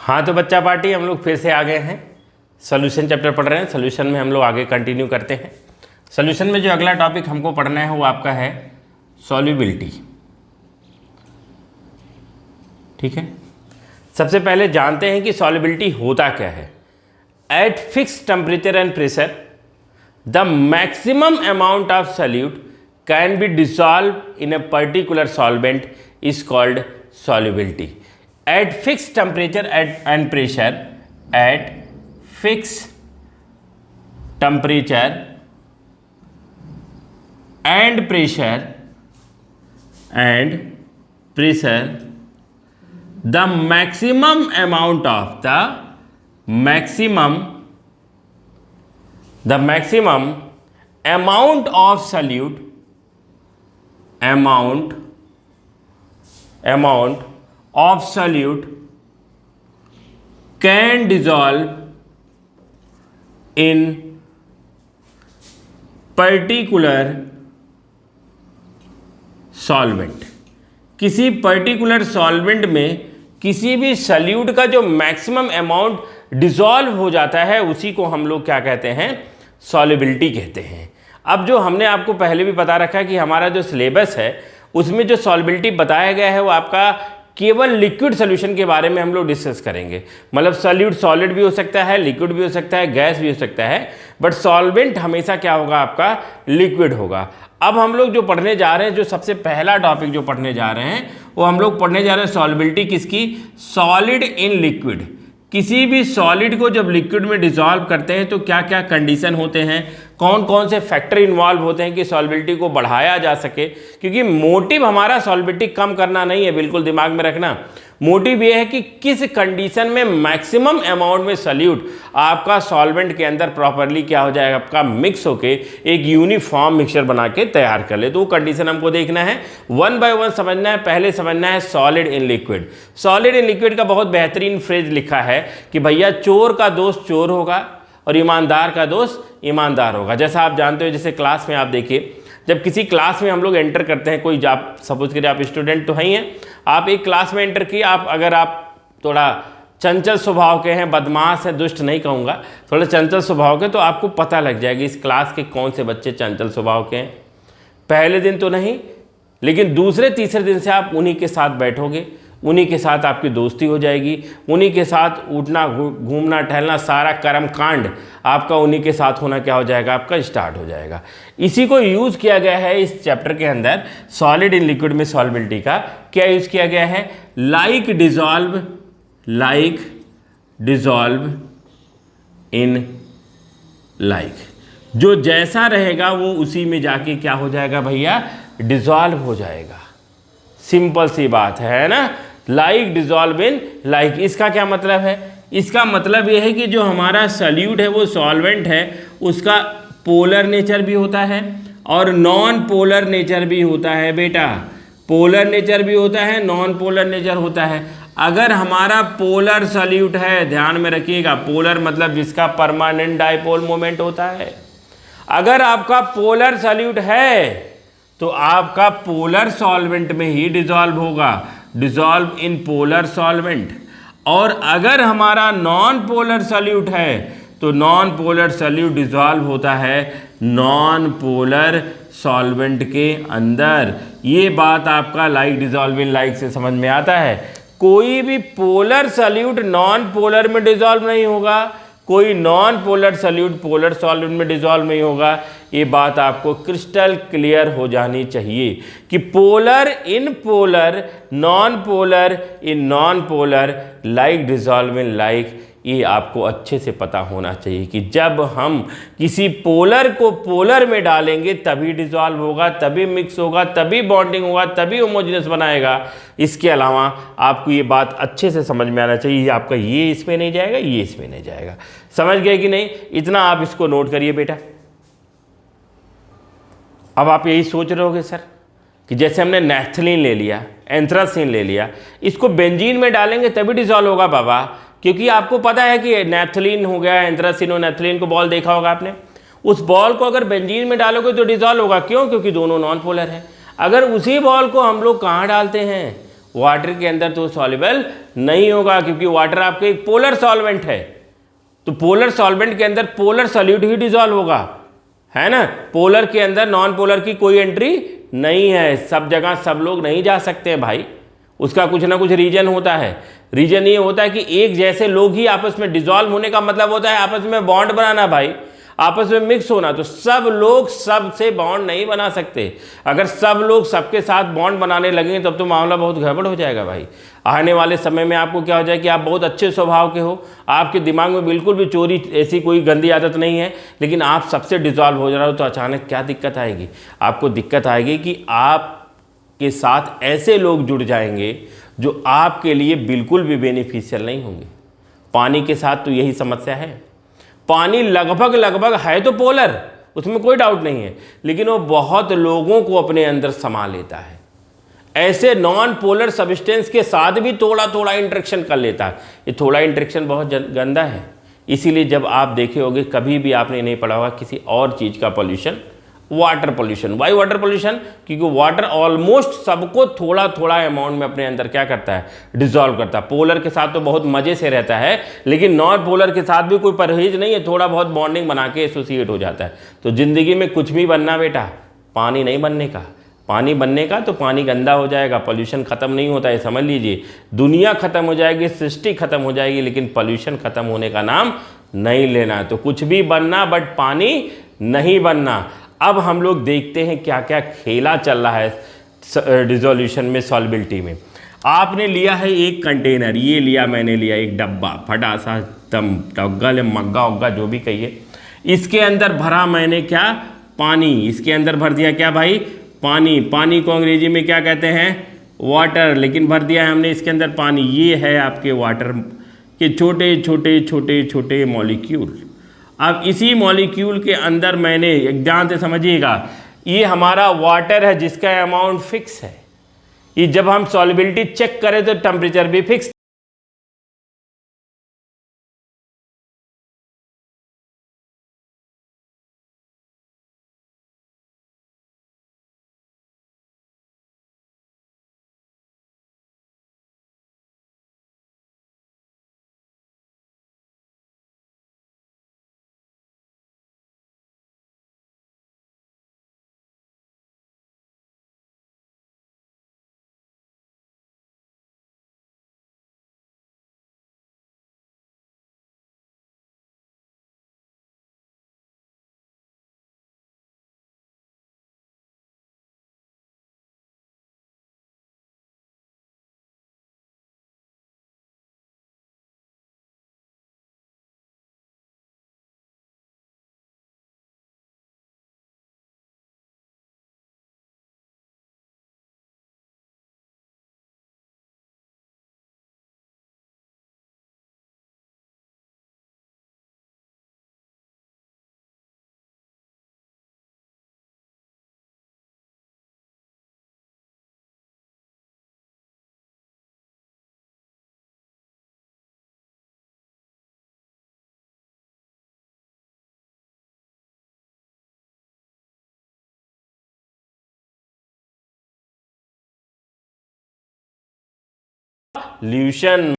हाँ तो बच्चा पार्टी हम लोग फिर से आ गए हैं। सोल्यूशन चैप्टर पढ़ रहे हैं। सोल्यूशन में हम लोग आगे कंटिन्यू करते हैं। सोल्यूशन में जो अगला टॉपिक हमको पढ़ना है वो आपका है सॉल्युबिलिटी। ठीक है, सबसे पहले जानते हैं कि सॉल्युबिलिटी होता क्या है। Eight fix temperature and pressure the maximum amount of solute can be dissolve in a particular solvent is called solubility. At fixed temperature and pressure, at fixed temperature and pressure, the maximum amount of solute of solute can dissolve in particular solvent। किसी particular solvent में किसी भी solute का जो maximum amount dissolve हो जाता है उसी को हम लोग क्या कहते हैं, सॉल्युबिलिटी कहते हैं। अब जो हमने आपको पहले भी बता रखा है कि हमारा जो सिलेबस है उसमें जो सॉल्युबिलिटी बताया गया है वो आपका केवल लिक्विड सोल्यूशन के बारे में हम लोग डिस्कस करेंगे। मतलब सॉल्यूट सॉलिड भी हो सकता है, लिक्विड भी हो सकता है, गैस भी हो सकता है, बट सॉल्वेंट हमेशा क्या होगा, आपका लिक्विड होगा। अब हम लोग जो पढ़ने जा रहे हैं, जो सबसे पहला टॉपिक जो पढ़ने जा रहे हैं वो हम लोग पढ़ने जा रहे हैं सॉल्युबिलिटी किसकी, सॉलिड इन लिक्विड। किसी भी सॉलिड को जब लिक्विड में डिसॉल्व करते हैं तो क्या क्या कंडीशन होते हैं, कौन कौन से फैक्टर इन्वॉल्व होते हैं कि सॉल्युबिलिटी को बढ़ाया जा सके। क्योंकि मोटिव हमारा सॉल्युबिलिटी कम करना नहीं है, बिल्कुल दिमाग में रखना। मोटिव ये है कि किस कंडीशन में मैक्सिमम अमाउंट में सॉल्यूट आपका सॉल्वेंट के अंदर प्रॉपरली क्या हो जाएगा, आपका मिक्स होके एक यूनिफॉर्म मिक्सचर बना के तैयार कर ले। तो वो कंडीशन हमको देखना है, वन बाय वन समझना है। पहले समझना है solid in liquid. Solid in liquid का बहुत बेहतरीन फ्रेज लिखा है कि भैया चोर का दोस्त चोर होगा और ईमानदार का दोस्त ईमानदार होगा। जैसा आप जानते हो, जैसे क्लास में आप देखिए, जब किसी क्लास में हम लोग एंटर करते हैं, कोई आप सपोज करिए आप स्टूडेंट तो हैं ही हैं, आप एक क्लास में एंटर किए, अगर आप थोड़ा चंचल स्वभाव के हैं, बदमाश हैं, दुष्ट नहीं कहूँगा, थोड़ा चंचल स्वभाव के, तो आपको पता लग जाएगा इस क्लास के कौन से बच्चे चंचल स्वभाव के हैं। पहले दिन तो नहीं, लेकिन दूसरे तीसरे दिन से आप उन्हीं के साथ बैठोगे, उन्हीं के साथ आपकी दोस्ती हो जाएगी, उन्हीं के साथ उठना घूमना टहलना सारा कर्म कांड आपका उन्हीं के साथ होना क्या हो जाएगा, आपका स्टार्ट हो जाएगा। इसी को यूज़ किया गया है इस चैप्टर के अंदर। सॉलिड इन लिक्विड में सॉल्युबिलिटी का क्या यूज़ किया गया है, लाइक डिसॉल्व इन लाइक। जो जैसा रहेगा वो उसी में जाके क्या हो जाएगा भैया, डिसॉल्व हो जाएगा। सिंपल सी बात है ना, लाइक डिसॉल्व इन लाइक। इसका क्या मतलब है, इसका मतलब यह है कि जो हमारा सॉल्यूट है वो सॉल्वेंट है, उसका पोलर नेचर भी होता है और नॉन पोलर नेचर भी होता है बेटा। पोलर नेचर भी होता है, नॉन पोलर नेचर होता है। अगर हमारा पोलर सॉल्यूट है, ध्यान में रखिएगा, पोलर मतलब जिसका परमानेंट डाइपोल मोमेंट होता है। अगर आपका पोलर सॉल्यूट है तो आपका पोलर सॉल्वेंट में ही डिसॉल्व होगा, डिसॉल्व इन पोलर सॉल्वेंट। और अगर हमारा नॉन पोलर सॉल्यूट है तो नॉन पोलर सॉल्यूट डिसॉल्व होता है नॉन पोलर सॉल्वेंट के अंदर। ये बात आपका लाइक डिसॉल्व इन लाइक से समझ में आता है। कोई भी पोलर सॉल्यूट नॉन पोलर में डिसॉल्व नहीं होगा, कोई non polar solute polar solvent में डिसॉल्व नहीं होगा। ये बात आपको क्रिस्टल क्लियर हो जानी चाहिए कि polar in polar, non polar in non polar, like dissolve in like. ये आपको अच्छे से पता होना चाहिए कि जब हम किसी पोलर को पोलर में डालेंगे तभी डिसॉल्व होगा, तभी मिक्स होगा, तभी बॉन्डिंग होगा, तभी होमोजेनियस बनाएगा। इसके अलावा आपको ये बात अच्छे से समझ में आना चाहिए, आपका ये इसमें नहीं जाएगा, ये इसमें नहीं जाएगा। समझ गए कि नहीं, इतना आप इसको नोट करिए बेटा। अब आप यही सोच रहे होगे सर कि जैसे हमने नैफ्थलीन ले लिया, एंथ्रासीन ले लिया, इसको बेंजीन में डालेंगे तभी डिसॉल्व होगा बाबा। क्योंकि आपको पता है कि नैफ्थलीन हो गया, एंथ्रासीन और नैफ्थलीन को बॉल देखा होगा आपने, उस बॉल को अगर बेंजीन में डालोगे तो डिसॉल्व होगा। क्यों? क्योंकि दोनों नॉन पोलर हैं। अगर उसी बॉल को हम लोग कहाँ डालते हैं, वाटर के अंदर तो सॉल्युबल नहीं होगा, क्योंकि वाटर आपके एक पोलर सॉल्वेंट है। तो पोलर सॉल्वेंट के अंदर पोलर सॉल्यूट ही डिजॉल्व होगा, है ना। पोलर के अंदर नॉन पोलर की कोई एंट्री नहीं है। सब जगह सब लोग नहीं जा सकते हैं भाई, उसका कुछ ना कुछ रीजन होता है। रीजन ये होता है कि एक जैसे लोग ही आपस में डिजॉल्व होने का मतलब होता है आपस में बॉन्ड बनाना भाई, आपस में मिक्स होना। तो सब लोग सब से बॉन्ड नहीं बना सकते। अगर सब लोग सबके साथ बॉन्ड बनाने लगेंगे तब तो मामला बहुत गड़बड़ हो जाएगा भाई। आने वाले समय में आपको क्या हो जाए कि आप बहुत अच्छे स्वभाव के हो, आपके दिमाग में बिल्कुल भी चोरी ऐसी कोई गंदी आदत नहीं है, लेकिन आप सबसे डिजॉल्व हो जा रहे हो, तो अचानक क्या दिक्कत आएगी? आपको दिक्कत आएगी कि आप के साथ ऐसे लोग जुड़ जाएंगे जो आपके लिए बिल्कुल भी बेनिफिशियल नहीं होंगे। पानी के साथ तो यही समस्या है। पानी लगभग लगभग है तो पोलर, उसमें कोई डाउट नहीं है, लेकिन वो बहुत लोगों को अपने अंदर समा लेता है। ऐसे नॉन पोलर सब्सटेंस के साथ भी थोड़ा थोड़ा इंटरेक्शन कर लेता है। ये थोड़ा इंटरेक्शन बहुत गंदा है। इसीलिए जब आप देखे होगे, कभी भी आपने नहीं पढ़ा होगा किसी और चीज़ का pollution, water pollution. Y water pollution? क्योंकि वाटर ऑलमोस्ट सबको थोड़ा थोड़ा अमाउंट में अपने अंदर क्या करता है, डिजॉल्व करता है। पोलर के साथ तो बहुत मजे से रहता है, लेकिन नॉन पोलर के साथ भी कोई परहेज नहीं है, थोड़ा बहुत बॉन्डिंग बना के एसोसिएट हो जाता है। तो जिंदगी में कुछ भी बनना बेटा, पानी नहीं बनने का। पानी बनने का तो पानी गंदा हो जाएगा, पॉल्यूशन खत्म नहीं होता है, समझ लीजिए। दुनिया खत्म हो जाएगी, सृष्टि खत्म हो जाएगी, लेकिन पॉल्यूशन खत्म होने का नाम नहीं लेना है। तो कुछ भी बनना, बट पानी नहीं बनना। अब हम लोग देखते हैं क्या क्या खेला चल रहा है डिसोल्यूशन में, सॉल्युबिलिटी में। आपने लिया है एक कंटेनर, ये लिया मैंने, लिया एक डब्बा फटा सा दम टग्गा मग्गा उग्गा जो भी कहिए, इसके अंदर भरा मैंने क्या, पानी। इसके अंदर भर दिया क्या भाई, पानी। पानी को अंग्रेजी में क्या कहते हैं, वाटर, लेकिन भर दिया है हमने इसके अंदर पानी। ये है आपके वाटर के छोटे छोटे छोटे छोटे मॉलिक्यूल। अब इसी मॉलिक्यूल के अंदर मैंने, एक ध्यान से समझिएगा, ये हमारा वाटर है जिसका अमाउंट फिक्स है। ये जब हम सॉल्युबिलिटी चेक करें तो टेम्परेचर भी फिक्स ल्यूशन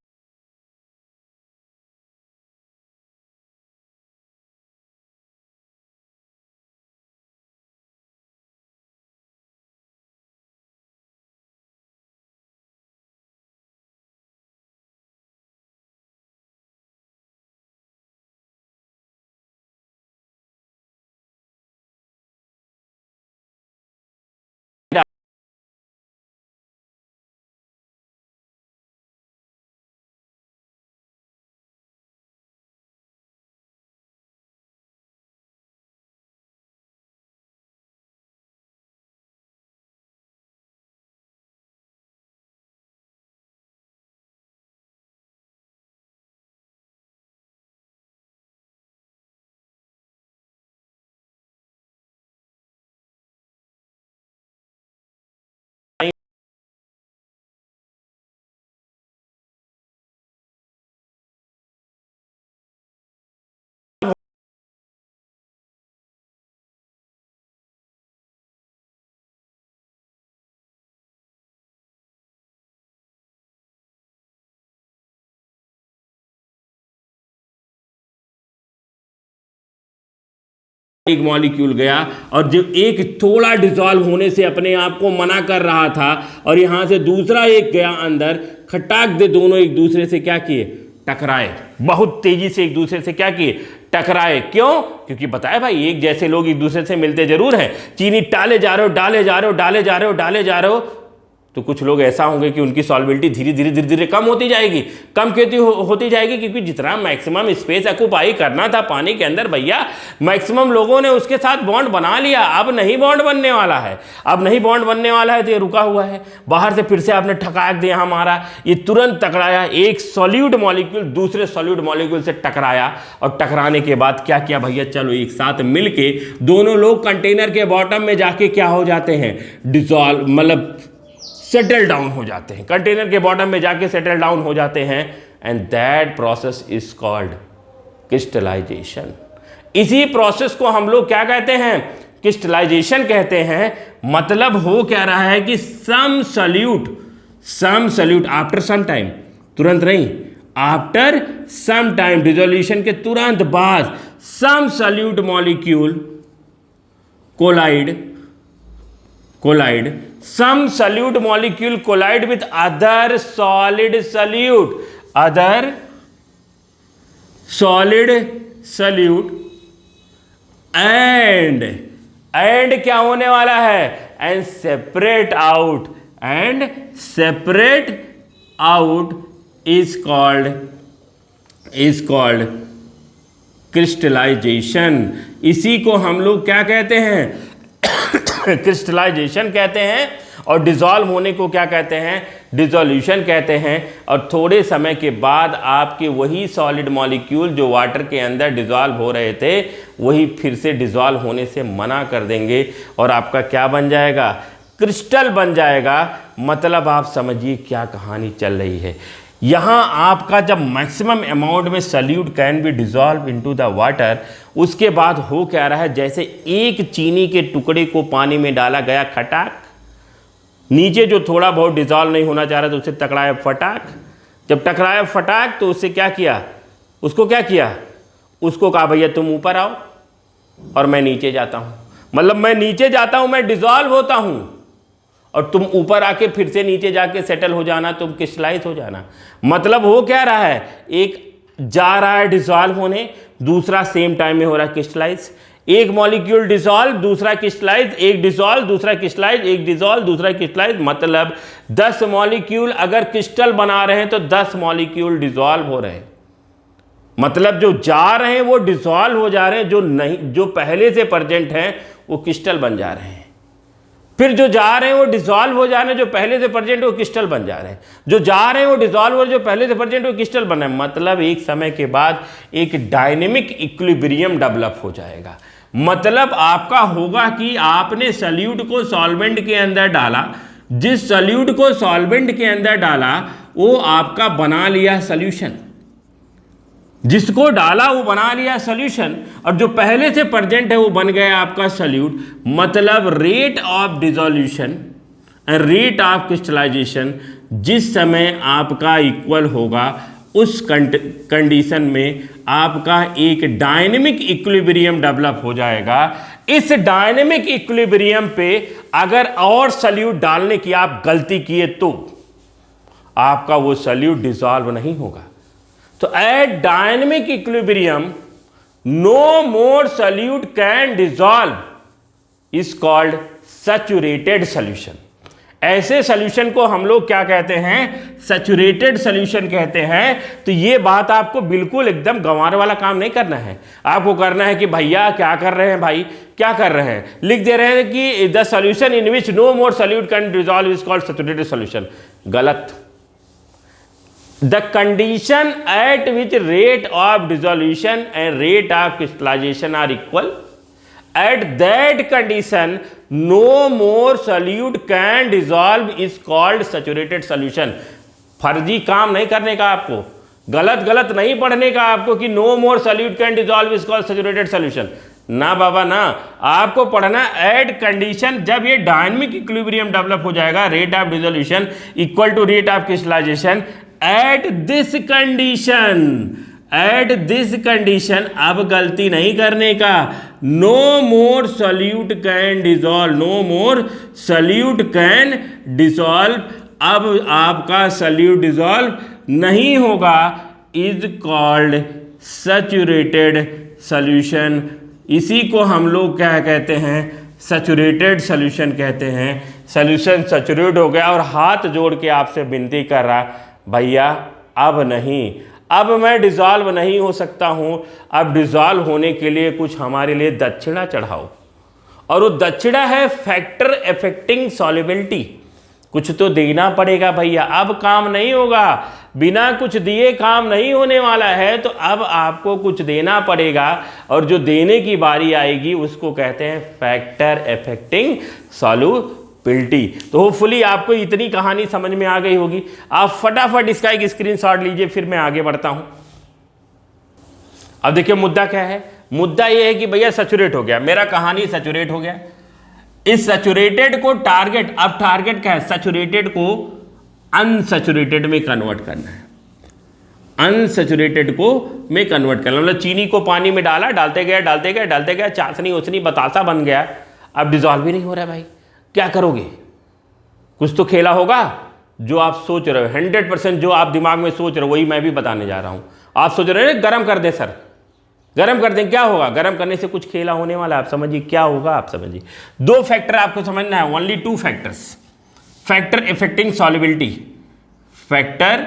एक मॉलिक्यूल गया और जो एक थोड़ा डिसॉल्व होने से अपने आप को मना कर रहा था, और यहां से दूसरा एक गया अंदर, खटाक दे दोनों एक दूसरे से क्या किए, टकराए, बहुत तेजी से एक दूसरे से क्या किए, टकराए। क्यों? क्योंकि बताया भाई एक जैसे लोग एक दूसरे से मिलते जरूर हैं। चीनी डाले जा रहे हो, डाले जा रहे हो, डाले जा रहे हो, डाले जा रहे हो, तो कुछ लोग ऐसा होंगे कि उनकी सॉल्बिलिटी धीरे धीरे धीरे धीरे कम होती जाएगी। कम क्यों होती जाएगी? क्योंकि जितना मैक्सिमम स्पेस ऑक्यूपाई करना था पानी के अंदर भैया, मैक्सिमम लोगों ने उसके साथ बॉन्ड बना लिया। अब नहीं बॉन्ड बनने वाला है, अब नहीं बॉन्ड बनने वाला है, तो ये रुका हुआ है। बाहर से फिर से आपने ठकाक दिया, यहाँ मारा, ये तुरंत टकराया, एक सॉल्यूट मॉलिक्यूल दूसरे सॉल्यूट मॉलिक्यूल से टकराया, और टकराने के बाद क्या किया भैया, चलो एक साथ मिलके दोनों लोग कंटेनर के बॉटम में जाके क्या हो जाते हैं, डिसॉल्व, मतलब सेटल डाउन हो जाते हैं, कंटेनर के बॉटम में जाके सेटल डाउन हो जाते हैं। And that process is called crystallisation. इसी प्रोसेस को हम लोग क्या कहते हैं, क्रिस्टलाइजेशन कहते हैं। मतलब हो क्या रहा है कि some solute after some time, तुरंत नहीं, आफ्टर सम टाइम, डिसोल्यूशन के तुरंत बाद, some solute molecule collide, some solute molecule collide with other solid solute and क्या होने वाला है, and separate out is called crystallization। इसी को हम लोग क्या कहते हैं, क्रिस्टलाइजेशन कहते हैं। और डिसॉल्व होने को क्या कहते हैं, डिसोल्यूशन कहते हैं। और थोड़े समय के बाद आपके वही सॉलिड मॉलिक्यूल जो वाटर के अंदर डिसॉल्व हो रहे थे, वही फिर से डिसॉल्व होने से मना कर देंगे, और आपका क्या बन जाएगा, क्रिस्टल बन जाएगा। मतलब आप समझिए क्या कहानी चल रही है। यहाँ आपका जब मैक्सिमम अमाउंट में solute can be dissolve into the water, उसके बाद हो क्या रहा है, जैसे एक चीनी के टुकड़े को पानी में डाला गया, खटाक, नीचे जो थोड़ा बहुत डिसॉल्व नहीं होना चाह रहा था उसे टकराया फटाक, जब टकराया फटाक तो उससे क्या किया, उसको क्या किया, उसको कहा भैया तुम ऊपर आओ और मैं नीचे जाता हूँ। मतलब मैं नीचे जाता हूँ, मैं डिसॉल्व होता हूँ, और तुम ऊपर आके फिर से नीचे जाके सेटल हो जाना, तुम क्रिस्टलाइज हो जाना। मतलब हो क्या रहा है, एक जा रहा है डिसॉल्व होने, दूसरा सेम टाइम में हो रहा है क्रिस्टलाइज। एक मॉलिक्यूल डिसॉल्व, दूसरा क्रिस्टलाइज, एक डिसॉल्व, दूसरा क्रिस्टलाइज, एक डिसॉल्व, दूसरा क्रिस्टलाइज। मतलब 10 मॉलिक्यूल अगर क्रिस्टल बना रहे हैं तो 10 मॉलिक्यूल डिसॉल्व हो रहे हैं। मतलब जो जा रहे हैं वो डिसॉल्व हो जा रहे हैं, जो नहीं, जो पहले से प्रेजेंट हैं वो क्रिस्टल बन जा रहे हैं। फिर जो जा रहे हैं वो डिसॉल्व हो जा रहे हैं, जो पहले से प्रेजेंट वो क्रिस्टल बन जा रहे हैं। जो जा रहे हैं वो डिसॉल्व हो रहे हैं, जो पहले से प्रेजेंट वो क्रिस्टल बन रहे हैं। मतलब एक समय के बाद एक डायनेमिक इक्विलिब्रियम डेवलप हो जाएगा। मतलब आपका होगा कि आपने सॉल्यूट को सॉल्वेंट के अंदर डाला, जिस सॉल्यूट को सॉल्वेंट के अंदर डाला वो आपका बना लिया सॉल्यूशन, जिसको डाला वो बना लिया सॉल्यूशन, और जो पहले से प्रेजेंट है वो बन गया आपका सॉल्यूट। मतलब rate of dissolution and rate of crystallisation जिस समय आपका इक्वल होगा, उस कंडीशन में आपका एक डायनेमिक इक्विलिब्रियम डेवलप हो जाएगा। इस डायनेमिक इक्विलिब्रियम पे अगर और सॉल्यूट डालने की आप गलती किए तो आपका वो सॉल्यूट डिसॉल्व नहीं होगा। तो at dynamic equilibrium no more solute can dissolve is called saturated solution. ऐसे सॉल्यूशन को हम लोग क्या कहते हैं, सैचुरेटेड सॉल्यूशन कहते हैं। तो ये बात आपको बिल्कुल एकदम गंवार वाला काम नहीं करना है। आपको करना है कि भैया क्या कर रहे हैं, भाई क्या कर रहे हैं, लिख दे रहे हैं कि the solution in which no more solute can dissolve is called saturated solution. गलत। The condition at which rate of dissolution and rate of crystallization are equal, at that condition no more solute can dissolve is called saturated solution। फर्जी काम नहीं करने का आपको, गलत नहीं पढ़ने का आपको कि no more solute can dissolve is called saturated solution। ना बाबा ना, आपको पढ़ना एट कंडीशन, जब ये डायनेमिक इक्विलिब्रियम डेवलप हो जाएगा, rate of dissolution equal to rate of crystallisation, at this condition, अब गलती नहीं करने का, no more solute can dissolve, no more solute can dissolve, अब आपका सॉल्यूट डिसॉल्व नहीं होगा, इज कॉल्ड सैचुरेटेड सॉल्यूशन। इसी को हम लोग क्या कहते हैं, सैचुरेटेड सॉल्यूशन कहते हैं। सॉल्यूशन सैचुरेट हो गया और हाथ जोड़ के आपसे विनती कर रहा, भैया अब नहीं, अब मैं डिसॉल्व नहीं हो सकता हूं, अब डिसॉल्व होने के लिए कुछ हमारे लिए दक्षिणा चढ़ाओ। और वो दक्षिणा है फैक्टर अफेक्टिंग सॉल्युबिलिटी, कुछ तो देना पड़ेगा भैया, अब काम नहीं होगा, बिना कुछ दिए काम नहीं होने वाला है, तो अब आपको कुछ देना पड़ेगा, और जो देने की बारी आएगी उसको कहते हैं फैक्टर अफेक्टिंग सॉल्युबिलिटी। तो होपफुली आपको इतनी कहानी समझ में आ गई होगी। आप फटाफट इसका एक स्क्रीनशॉट लीजिए, फिर मैं आगे बढ़ता हूं। अब देखिए मुद्दा क्या है, मुद्दा यह है कि भैया सैचुरेट हो गया, मेरा कहानी सैचुरेट हो गया। इस सैचुरेटेड को टारगेट, अब टारगेट क्या है, सैचुरेटेड को अनसैचुरेटेड में कन्वर्ट करना है, अनसैचुरेटेड को में कन्वर्ट करना, मतलब चीनी को पानी में डाला, डालते गया, चाशनी उछनी बतासा बन गया, अब डिसॉल्व ही नहीं हो रहा है भाई, क्या करोगे? कुछ तो खेला होगा। जो आप सोच रहे हो 100% जो आप दिमाग में सोच रहे हो वही मैं भी बताने जा रहा हूं। आप सोच रहे हो गरम कर दें सर, गरम कर दें, क्या होगा? गरम करने से कुछ खेला होने वाला है, आप समझिए क्या होगा, आप समझिए। दो फैक्टर आपको समझना है, only 2 factors, factor affecting solubility, factor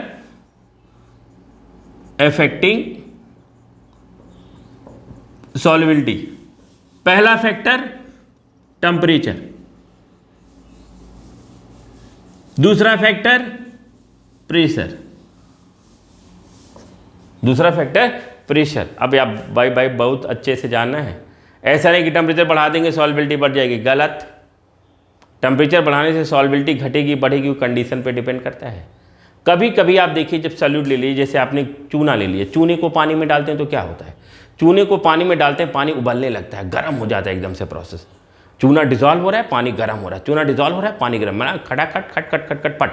affecting solubility. पहला फैक्टर टेम्परेचर, दूसरा फैक्टर प्रेशर, दूसरा फैक्टर प्रेशर। अब आप भाई बहुत अच्छे से जानना है, ऐसा नहीं कि टेम्परेचर बढ़ा देंगे सॉल्युबिलिटी बढ़ जाएगी, गलत। टेम्परेचर बढ़ाने से सॉल्युबिलिटी घटेगी बढ़ेगी, वो कंडीशन पे डिपेंड करता है। कभी कभी आप देखिए जब सॉल्यूट ले लीजिए, जैसे आपने चूना ले लिया, चूने को पानी में डालते हैं तो क्या होता है, चूने को पानी में डालते हैं, पानी उबलने लगता है, गर्म हो जाता है एकदम से प्रोसेस। चूना डिसॉल्व हो रहा है, पानी गर्म हो रहा है, चूना डिसॉल्व हो रहा है, पानी गर्म, मतलब खटाखट खट खट खट खट पट,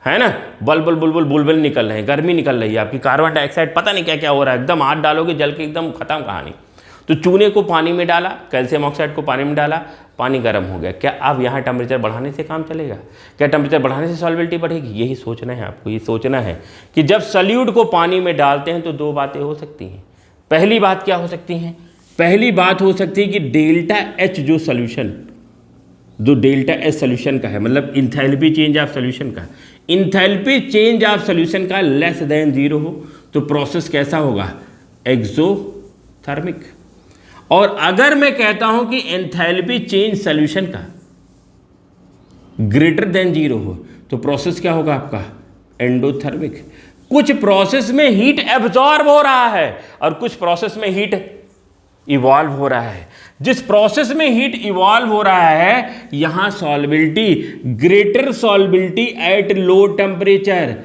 है ना, बल बुलबुल निकल रहे हैं, गर्मी निकल रही है आपकी, कार्बन डाइऑक्साइड पता नहीं क्या क्या हो रहा है, एकदम हाथ डालोगे जल के एकदम खत्म कहानी। तो चूने को पानी में डाला, कैल्शियम ऑक्साइड को पानी में डाला, पानी गर्म हो गया, क्या अब यहाँ टेम्परेचर बढ़ाने से काम चलेगा? क्या टेम्परेचर बढ़ाने से सॉल्युबिलिटी बढ़ेगी? यही सोचना है आपको, ये सोचना है कि जब सॉल्यूट को पानी में डालते हैं तो 2 बातें हो सकती हैं। पहली बात क्या हो सकती है? पहली बात हो सकती है कि डेल्टा एच जो सोल्यूशन, जो डेल्टा एच सोल्यूशन का है, मतलब इंथैल्पी चेंज ऑफ सोल्यूशन का, इंथैल्पी चेंज ऑफ सोल्यूशन का लेस देन 0 हो तो प्रोसेस कैसा होगा? एक्सोथर्मिक। और अगर मैं कहता हूं कि एंथैल्पी चेंज सॉल्यूशन का ग्रेटर देन 0 हो तो प्रोसेस क्या होगा आपका? एंडोथर्मिक। कुछ प्रोसेस में हीट एब्जॉर्ब हो रहा है और कुछ प्रोसेस में हीट इवॉल्व हो रहा है। जिस प्रोसेस में हीट इवॉल्व हो रहा है यहां solubility, greater solubility eight low temperature,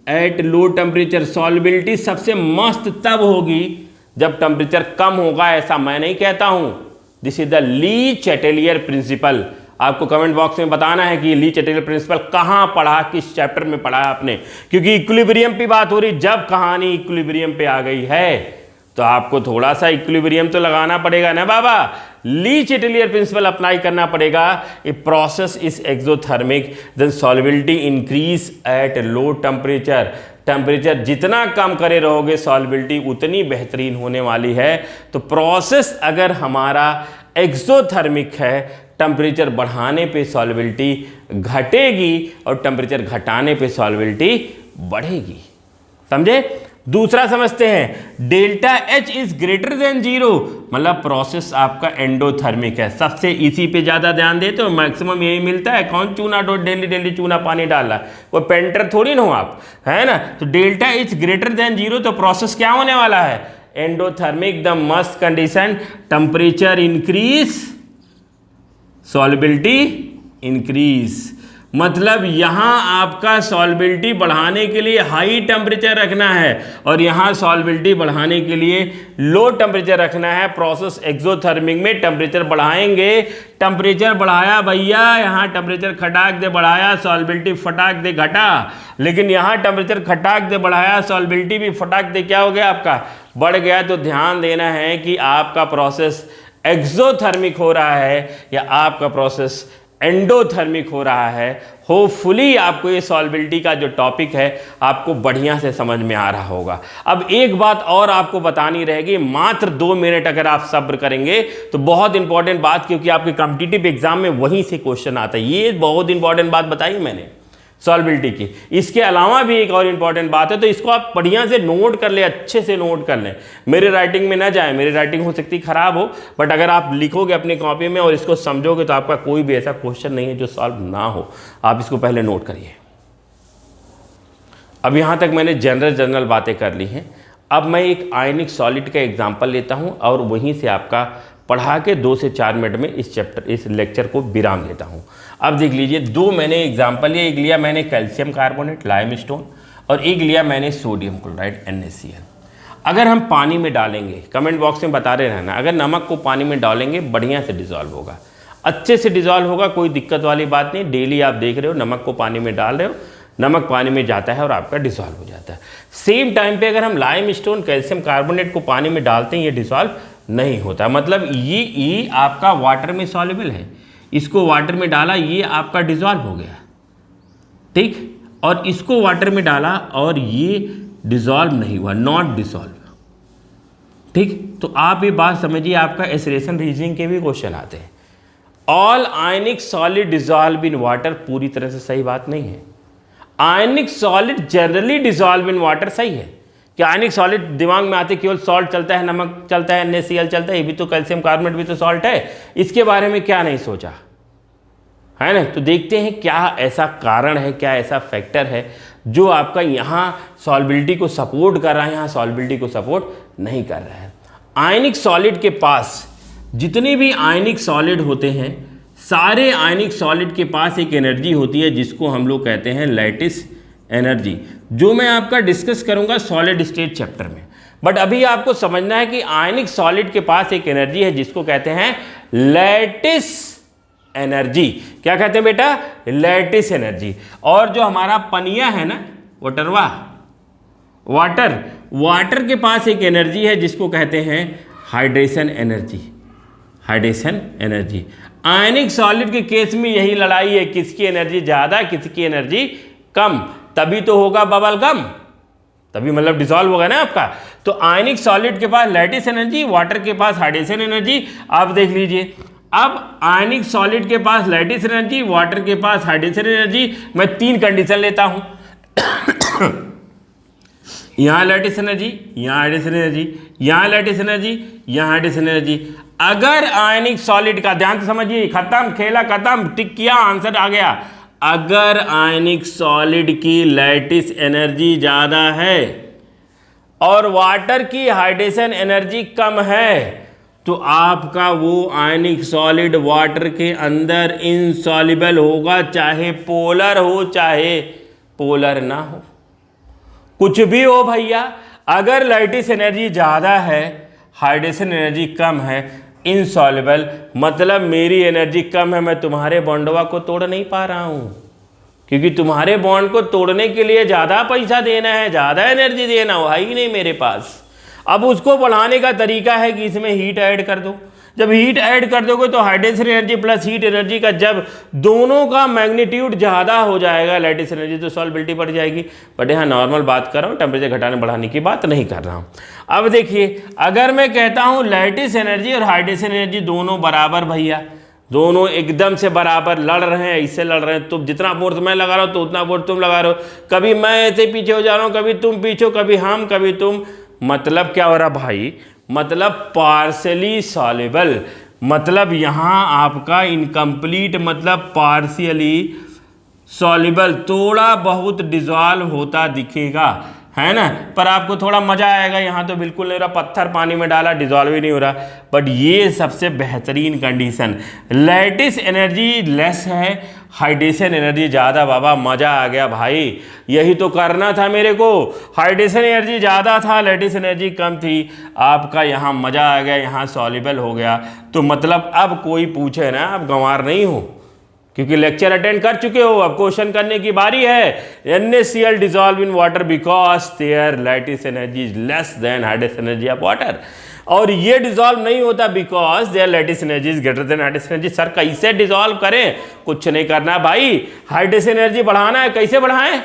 eight low temperature solubility सबसे मस्त तब होगी जब टेम्परेचर कम होगा। ऐसा मैं नहीं कहता हूं, this is the Le Chatelier principle. आपको कमेंट बॉक्स में बताना है कि ली चैटेलियर प्रिंसिपल कहां पढ़ा, किस चैप्टर में पढ़ा है आपने, क्योंकि इक्विलिब्रियम पे बात हो रही। जब कहानी इक्विलिब्रियम पे आ गई है तो आपको थोड़ा सा इक्विलिब्रियम तो लगाना पड़ेगा ना बाबा, ली चैटेलियर प्रिंसिपल अप्लाई करना पड़ेगा। A process is exothermic then solubility increase at low temperature. Temperature जितना कम करे रहोगे सॉल्युबिलिटी उतनी बेहतरीन होने वाली है। तो प्रोसेस अगर हमारा एक्सोथर्मिक है, टेम्परेचर बढ़ाने पे सॉल्युबिलिटी घटेगी और टेम्परेचर घटाने पे सॉल्युबिलिटी बढ़ेगी। समझे? दूसरा समझते हैं, delta H is greater then 0, मतलब प्रोसेस आपका एंडोथर्मिक है। सबसे इसी पे ज्यादा ध्यान देते हो, मैक्सिमम यही मिलता है। कौन चूना डो डेली चूना पानी डाल रहा है, वो पेंटर थोड़ी ना हो आप, है ना। तो डेल्टा इज ग्रेटर देन 0 तो प्रोसेस क्या होने वाला है? Endothermic, the must condition, temperature increase solubility increase. मतलब यहां आपका सॉल्युबिलिटी बढ़ाने के लिए हाई टेम्परेचर रखना है और यहां सॉल्युबिलिटी बढ़ाने के लिए लो टेम्परेचर रखना है। प्रोसेस एक्सोथर्मिक में टेम्परेचर बढ़ाएंगे, टेम्परेचर बढ़ाया भैया, यहां टेम्परेचर खटाक दे बढ़ाया, सॉल्युबिलिटी फटाक दे घटा। लेकिन यहां टेम्परेचर खटाक दे बढ़ाया, सॉल्युबिलिटी भी फटाक दे क्या हो गया आपका? बढ़ गया। तो ध्यान देना है कि आपका प्रोसेस एक्सोथर्मिक हो रहा है या आपका प्रोसेस एंडोथर्मिक हो रहा है। होपफुली आपको ये सॉल्बिलिटी का जो टॉपिक है आपको बढ़िया से समझ में आ रहा होगा। अब एक बात और आपको बतानी रहेगी, मात्र 2 मिनट अगर आप सब्र करेंगे तो बहुत इंपॉर्टेंट बात, क्योंकि आपके कॉम्पिटिटिव एग्जाम में वहीं से क्वेश्चन आता है। ये बहुत इंपॉर्टेंट बात बताई मैंने सॉल्बिलिटी की। इसके अलावा भी एक और इंपॉर्टेंट बात है, तो इसको आप बढ़िया से नोट कर ले, अच्छे से नोट कर लें। मेरे राइटिंग में ना जाए, मेरी राइटिंग हो सकती खराब हो, बट अगर आप लिखोगे अपनी कॉपी में और इसको समझोगे तो आपका कोई भी ऐसा क्वेश्चन नहीं है जो सॉल्व ना हो। आप इसको पहले नोट करिए। अब यहाँ तक मैंने जनरल बातें कर ली हैं। अब मैं एक आयनिक सॉलिड का एग्जाम्पल लेता हूँ और वहीं से आपका पढ़ा के 2 से 4 मिनट में इस लेक्चर को विराम देता हूँ। अब देख लीजिए, 2 मैंने एग्जाम्पल लिया। एक लिया मैंने कैल्शियम कार्बोनेट लाइमस्टोन और एक लिया मैंने सोडियम क्लोराइड NaCl। अगर हम पानी में डालेंगे, कमेंट बॉक्स में बता रहे रहना, अगर नमक को पानी में डालेंगे बढ़िया से डिजॉल्व होगा, अच्छे से डिजॉल्व होगा, कोई दिक्कत वाली बात नहीं। डेली आप देख रहे हो नमक को पानी में डाल रहे हो, नमक पानी में जाता है और आपका डिसॉल्व हो जाता है। सेम टाइम पे अगर हम लाइमस्टोन कैल्शियम कार्बोनेट को पानी में डालते हैं ये डिसॉल्व नहीं होता। मतलब ये आपका वाटर में सॉल्युबल है, इसको वाटर में डाला ये आपका डिसॉल्व हो गया, ठीक, और इसको वाटर में डाला और ये डिसॉल्व नहीं हुआ, नॉट डिसॉल्व, ठीक। तो आप ये बात समझिए, आपका एसरेशन रीजनिंग के भी क्वेश्चन आते हैं। All ionic solid dissolve in water पूरी तरह से सही बात नहीं है। आयनिक solid generally dissolve in water सही है। क्या आयनिक सॉलिड दिमाग में आते केवल सॉल्ट चलता है, नमक चलता है, NaCl चलता है, ये भी तो कैल्शियम कार्बोनेट भी तो सॉल्ट है, इसके बारे में क्या नहीं सोचा है ना। तो देखते हैं क्या ऐसा कारण है, क्या ऐसा फैक्टर है जो आपका यहाँ सॉल्बिलिटी को सपोर्ट कर रहा है, यहाँ सॉल्बिलिटी को सपोर्ट नहीं कर रहा है। आयनिक सॉलिड के पास जितने भी आयनिक सॉलिड होते हैं, सारे आयनिक सॉलिड के पास एक एनर्जी होती है जिसको हम लोग कहते हैं लैटिस एनर्जी, जो मैं आपका डिस्कस करूंगा सॉलिड स्टेट चैप्टर में। बट अभी आपको समझना है कि आयनिक सॉलिड के पास एक एनर्जी है जिसको कहते हैं लैटिस एनर्जी। क्या कहते हैं बेटा? Lattice energy. और जो हमारा पनिया है ना, वाटर के पास एक एनर्जी है जिसको कहते हैं हाइड्रेशन एनर्जी। Hydration energy. आयनिक सॉलिड के केस में यही लड़ाई है, किसकी एनर्जी ज्यादा, किसकी एनर्जी कम, तभी तो होगा बबल गम, तभी मतलब डिसॉल्व होगा ना आपका। तो आयनिक सॉलिड के पास लैटिस एनर्जी, वाटर के पास हाइड्रेशन एनर्जी। आप देख लीजिए, अब आयनिक सॉलिड के पास लैटिस एनर्जी, वाटर के पास हाइड्रेशन एनर्जी। मैं 3 कंडीशन लेता हूं यहां लैटिस एनर्जी, यहां हाइड्रेशन एनर्जी, यहां लैटिस एनर्जी, यहां हाइड्रेशन एनर्जी। अगर आयनिक सॉलिड का, ध्यान से समझिए, खत्म, खेला खत्म, टिक किया, आंसर आ गया। अगर आयनिक सॉलिड की लैटिस एनर्जी ज्यादा है और वाटर की हाइड्रेशन एनर्जी कम है तो आपका वो आयनिक सॉलिड वाटर के अंदर इनसॉल्युबल होगा, चाहे पोलर हो चाहे पोलर ना हो, कुछ भी हो भैया। अगर लैटिस एनर्जी ज़्यादा है, हाइड्रेशन एनर्जी कम है, इनसॉल्युबल, मतलब मेरी एनर्जी कम है, मैं तुम्हारे बॉन्डवा को तोड़ नहीं पा रहा हूँ, क्योंकि तुम्हारे बॉन्ड को तोड़ने के लिए ज़्यादा पैसा देना है, ज़्यादा एनर्जी देना हो, है ही नहीं मेरे पास। अब उसको बढ़ाने का तरीका है कि इसमें हीट ऐड कर दो। जब हीट ऐड कर दोगे तो hydration energy plus heat energy का जब दोनों का मैग्नीट्यूड ज़्यादा हो जाएगा लैटिस एनर्जी, तो सॉल्बिलिटी बढ़ जाएगी। बट यहाँ नॉर्मल बात कर रहा हूँ, टेम्परेचर घटाने बढ़ाने की बात नहीं कर रहा हूँ। अब देखिए, अगर मैं कहता हूँ लैटिस एनर्जी और हाइड्रेशन एनर्जी दोनों बराबर, भैया दोनों एकदम से बराबर लड़ रहे हैं, इससे लड़ रहे हैं, तो जितना फोर्स मैं लगा रहा हूँ तो उतना फोर्स तुम लगा रहे हो, कभी मैं ऐसे पीछे हो जा रहा हूँ, कभी तुम पीछे हो, कभी हम, कभी तुम। मतलब क्या हो रहा भाई? मतलब पार्शियली सॉल्युबल, मतलब यहाँ आपका इनकम्प्लीट, मतलब पार्शियली सॉल्युबल, थोड़ा बहुत डिसॉल्व होता दिखेगा, है ना, पर आपको थोड़ा मजा आएगा। यहाँ तो बिल्कुल नहीं हो रहा, पत्थर पानी में डाला डिसॉल्व ही नहीं हो रहा। बट ये सबसे बेहतरीन कंडीशन, लैटिस एनर्जी लेस है, हाइड्रेशन एनर्जी ज़्यादा। बाबा मज़ा आ गया भाई, यही तो करना था मेरे को। हाइड्रेशन एनर्जी ज़्यादा था, लैटिस एनर्जी कम थी, आपका यहाँ मज़ा आ गया, यहाँ सॉल्युबल हो गया। तो मतलब अब कोई पूछे ना, आप गंवार नहीं हो क्योंकि लेक्चर अटेंड कर चुके हो, अब क्वेश्चन करने की बारी है। NaCl dissolve in water because their lattice energy is less than hydrate energy of water. और ये डिजॉल्व नहीं होता because their lattice energy is greater than hydrate energy. Sir कैसे डिजॉल्व करें? कुछ नहीं करना भाई, हाइड्रेस एनर्जी बढ़ाना है। कैसे बढ़ाएं?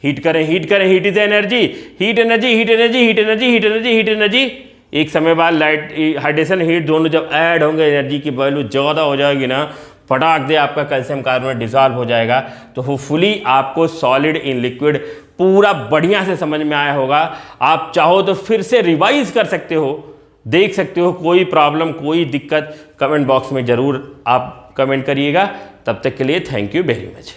हीट करें, हीट करें, heat is energy, heat energy, heat energy, heat energy, heat energy, heat energy. एक समय बाद लाइट हाइड्रेशन हीट दोनों जब ऐड होंगे, एनर्जी की वैल्यू ज़्यादा हो जाएगी ना, फटाक दे आपका कैल्शियम कार्बोनेट डिसॉल्व हो जाएगा। तो होपफुली आपको सॉलिड इन लिक्विड पूरा बढ़िया से समझ में आया होगा। आप चाहो तो फिर से रिवाइज कर सकते हो, देख सकते हो। कोई प्रॉब्लम, कोई दिक्कत कमेंट बॉक्स में ज़रूर आप कमेंट करिएगा। तब तक के लिए थैंक यू वेरी मच।